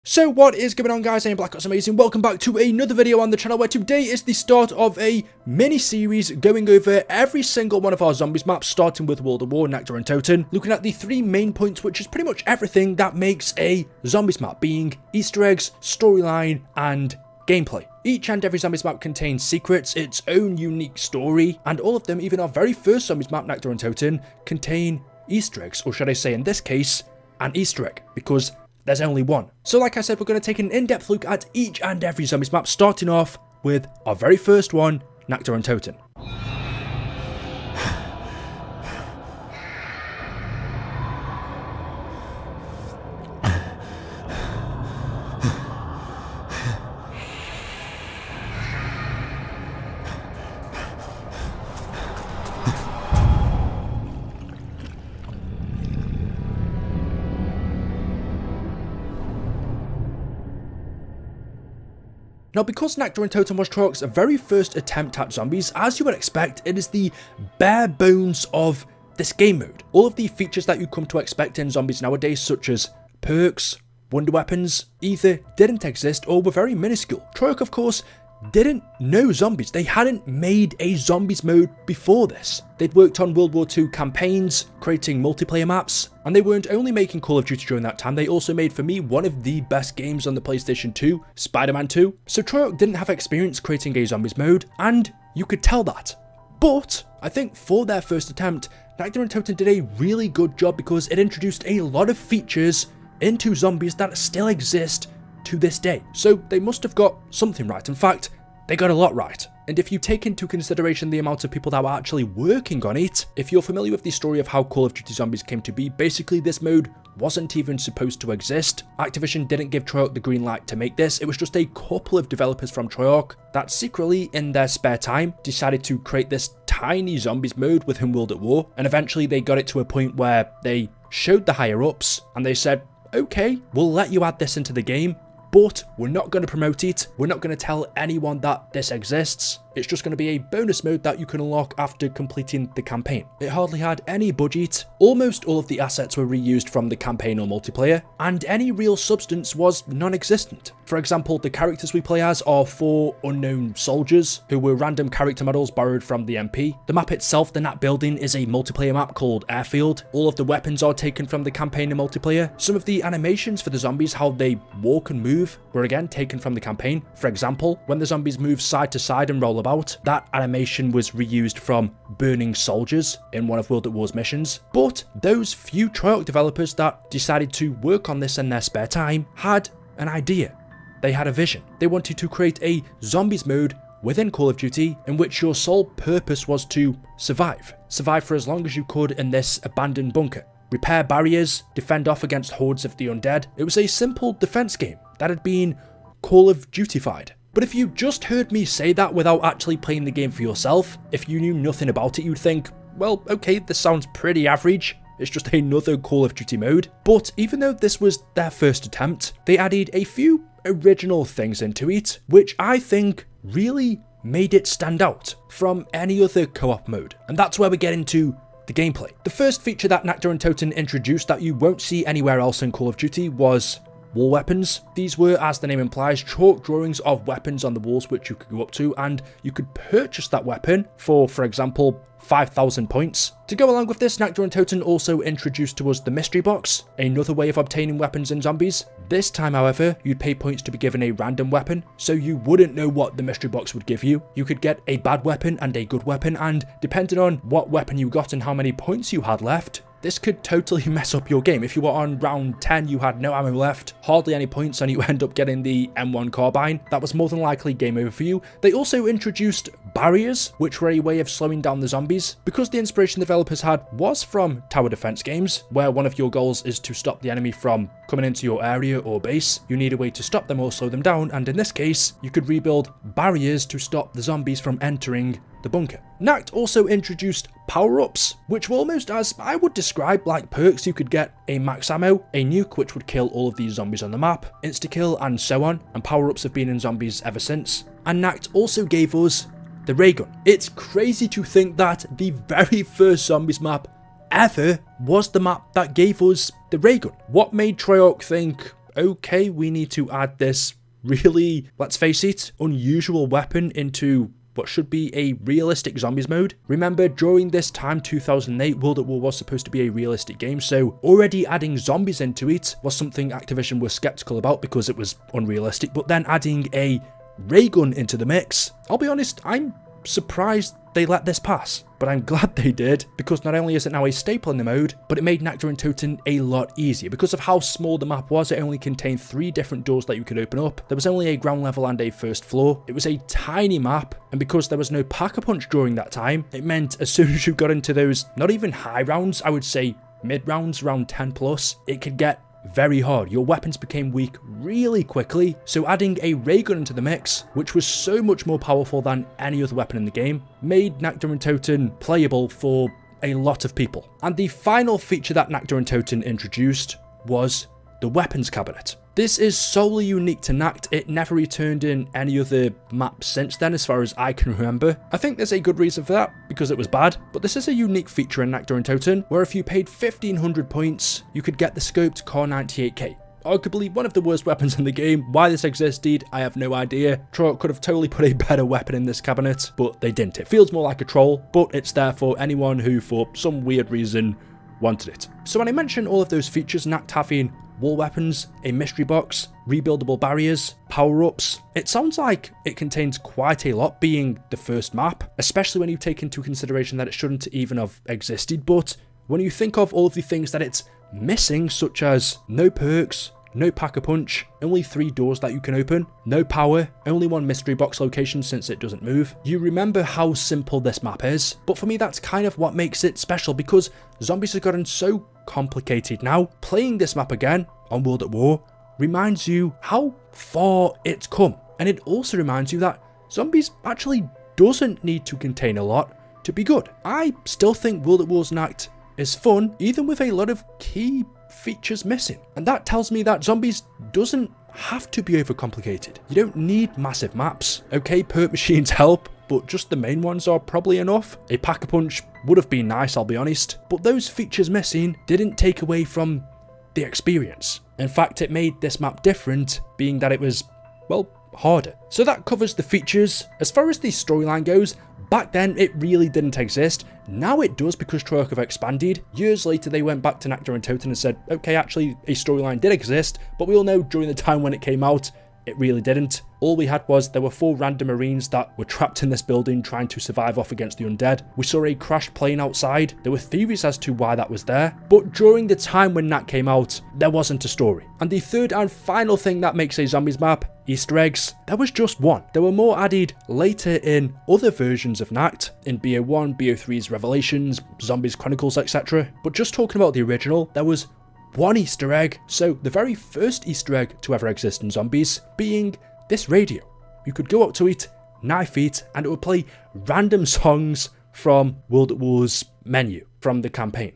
So what is going on, guys? I am BlackOpsAmazing. Welcome back to another video on the channel, where today is the start of a mini-series going over every single one of our zombies maps, starting with World of War, Nacht Der Untoten, looking at the three main points, which is pretty much everything that makes a zombies map, being Easter eggs, storyline, and gameplay. Each and every zombies map contains secrets, its own unique story, and all of them, even our very first zombies map, Nacht Der Untoten, contain Easter eggs, or should I say in this case, an Easter egg, because there's only one. So like I said, we're going to take an in-depth look at each and every zombies map, starting off with our very first one, Nacht Der Untoten. Now, because Nacht Der Untoten was Treyarch's very first attempt at zombies, as you would expect, it is the bare bones of this game mode. All of the features that you come to expect in zombies nowadays, such as perks, wonder weapons, either didn't exist or were very minuscule. Treyarch, of course, didn't know zombies. They hadn't made a zombies mode before this. They'd worked on World War II campaigns, creating multiplayer maps, and they weren't only making Call of Duty during that time, they also made, for me, one of the best games on the PlayStation 2, Spider-Man 2. So Treyarch didn't have experience creating a zombies mode, and you could tell that. But I think for their first attempt, Nacht Der Untoten did a really good job, because it introduced a lot of features into zombies that still exist to this day. So they must have got something right. In fact, they got a lot right. And if you take into consideration the amount of people that were actually working on it, if you're familiar with the story of how Call of Duty Zombies came to be, basically this mode wasn't even supposed to exist. Activision didn't give Treyarch the green light to make this. It was just a couple of developers from Treyarch that secretly, in their spare time, decided to create this tiny zombies mode within World at War. And eventually they got it to a point where they showed the higher ups and they said, okay, we'll let you add this into the game, but we're not going to promote it. We're not going to tell anyone that this exists. It's just going to be a bonus mode that you can unlock after completing the campaign. It hardly had any budget. Almost all of the assets were reused from the campaign or multiplayer, and any real substance was non-existent. For example, the characters we play as are 4 unknown soldiers who were random character models borrowed from the MP. The map itself, the Nat building, is a multiplayer map called Airfield. All of the weapons are taken from the campaign and multiplayer. Some of the animations for the zombies, how they walk and move, were again taken from the campaign. For example, when the zombies move side to side and roll about, that animation was reused from Burning Soldiers in one of World at War's missions. But those few Treyarch developers that decided to work on this in their spare time had an idea. They had a vision. They wanted to create a zombies mode within Call of Duty in which your sole purpose was to survive. Survive for as long as you could in this abandoned bunker. Repair barriers, defend off against hordes of the undead. It was a simple defense game that had been Call of Duty-fied. But if you just heard me say that without actually playing the game for yourself, if you knew nothing about it, you'd think, well, okay, this sounds pretty average. It's just another Call of Duty mode. But even though this was their first attempt, they added a few original things into it, which I think really made it stand out from any other co-op mode. And that's where we get into the gameplay. The first feature that Nacht Der Untoten introduced that you won't see anywhere else in Call of Duty was wall weapons. These were, as the name implies, chalk drawings of weapons on the walls which you could go up to, and you could purchase that weapon for example, 5,000 points. To go along with this, Nacht Der Untoten also introduced to us the mystery box, another way of obtaining weapons in zombies. This time, however, you'd pay points to be given a random weapon, so you wouldn't know what the mystery box would give you. You could get a bad weapon and a good weapon, and depending on what weapon you got and how many points you had left, this could totally mess up your game. If you were on round 10, you had no ammo left, hardly any points, and you end up getting the M1 carbine, that was more than likely game over for you. They also introduced barriers, which were a way of slowing down the zombies. Because the inspiration the developers had was from tower defense games, where one of your goals is to stop the enemy from coming into your area or base, you need a way to stop them or slow them down, and in this case, you could rebuild barriers to stop the zombies from entering the bunker. Nacht also introduced power-ups, which were almost, as I would describe, like perks. You could get a max ammo, a nuke which would kill all of these zombies on the map, insta-kill, and so on, and power-ups have been in zombies ever since. And Nacht also gave us the ray gun. It's crazy to think that the very first zombies map ever was the map that gave us the ray gun. What made Treyarch think, okay, we need to add this really, let's face it, unusual weapon into what should be a realistic zombies mode. Remember, during this time, 2008, World at War was supposed to be a realistic game, so already adding zombies into it was something Activision was skeptical about because it was unrealistic, but then adding a ray gun into the mix, I'll be honest, I'm surprised they let this pass, but I'm glad they did, because not only is it now a staple in the mode, but it made Nacht Der Untoten a lot easier. Because of how small the map was, it only contained 3 different doors that you could open up. There was only a ground level and a first floor. It was a tiny map, and because there was no pack-a-punch during that time, it meant as soon as you got into those, not even high rounds, I would say mid rounds, around 10 plus, it could get very hard. Your weapons became weak really quickly, so adding a ray gun into the mix, which was so much more powerful than any other weapon in the game, made Nacht Der Untoten playable for a lot of people. And the final feature that Nacht Der Untoten introduced was the weapons cabinet. This is solely unique to Nacht. It never returned in any other map since then, as far as I can remember. I think there's a good reason for that, because it was bad, but this is a unique feature in Nacht Der Untoten, where if you paid 1500 points, you could get the scoped Car 98K. Arguably one of the worst weapons in the game. Why this existed, I have no idea. Trolloc could have totally put a better weapon in this cabinet, but they didn't. It feels more like a troll, but it's there for anyone who, for some weird reason, wanted it. So when I mention all of those features, Nacht having wall weapons, a mystery box, rebuildable barriers, power-ups, it sounds like it contains quite a lot, being the first map, especially when you take into consideration that it shouldn't even have existed. But when you think of all of the things that it's missing, such as no perks, no pack-a-punch, only 3 doors that you can open, no power, only 1 mystery box location since it doesn't move, you remember how simple this map is. But for me, that's kind of what makes it special, because zombies have gotten so complicated now. Playing this map again on World at War reminds you how far it's come, and it also reminds you that zombies actually doesn't need to contain a lot to be good. I still think World at War's Nacht is fun, even with a lot of key features missing, and that tells me that zombies doesn't have to be overcomplicated. You don't need massive maps. Okay, perk machines help, but just the main ones are probably enough. A pack-a-punch would have been nice, I'll be honest, but those features missing didn't take away from the experience. In fact, it made this map different, being that it was, well, harder. So that covers the features. As far as the storyline goes, back then it really didn't exist. Now it does, because Trolloc have expanded. Years later they went back to Nacht Der Untoten and said, okay, actually a storyline did exist, but we all know during the time when it came out, it really didn't. All we had was there were 4 random Marines that were trapped in this building trying to survive off against the undead. We saw a crashed plane outside. There were theories as to why that was there, but during the time when Nacht came out, there wasn't a story. And the third and final thing that makes a zombies map, Easter eggs, there was just 1. There were more added later in other versions of Nacht, in BO1, BO3's Revelations, Zombies Chronicles, etc. But just talking about the original, there was 1 Easter egg. So the very first Easter egg to ever exist in zombies being this radio. You could go up to it, knife it, and it would play random songs from World at War's menu from the campaign.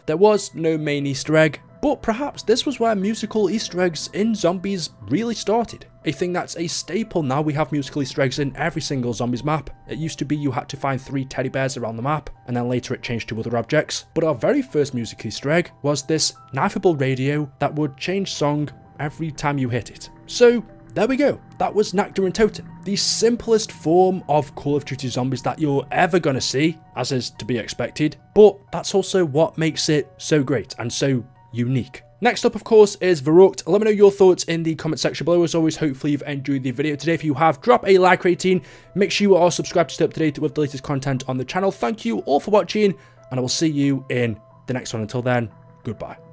There was no main Easter egg, but perhaps this was where musical Easter eggs in zombies really started. A thing that's a staple now. We have musical Easter eggs in every single zombies map. It used to be you had to find 3 teddy bears around the map, and then later it changed to other objects. But our very first musical Easter egg was this knifeable radio that would change song every time you hit it. So there we go. That was Nacht Der Untoten, the simplest form of Call of Duty Zombies that you're ever gonna see, as is to be expected, but that's also what makes it so great and so unique. Next up, of course, is Verrucht. Let me know your thoughts in the comment section below. As always, hopefully you've enjoyed the video today. If you have, drop a like rating. Make sure you are subscribed to stay up to date with the latest content on the channel. Thank you all for watching, and I will see you in the next one. Until then, goodbye.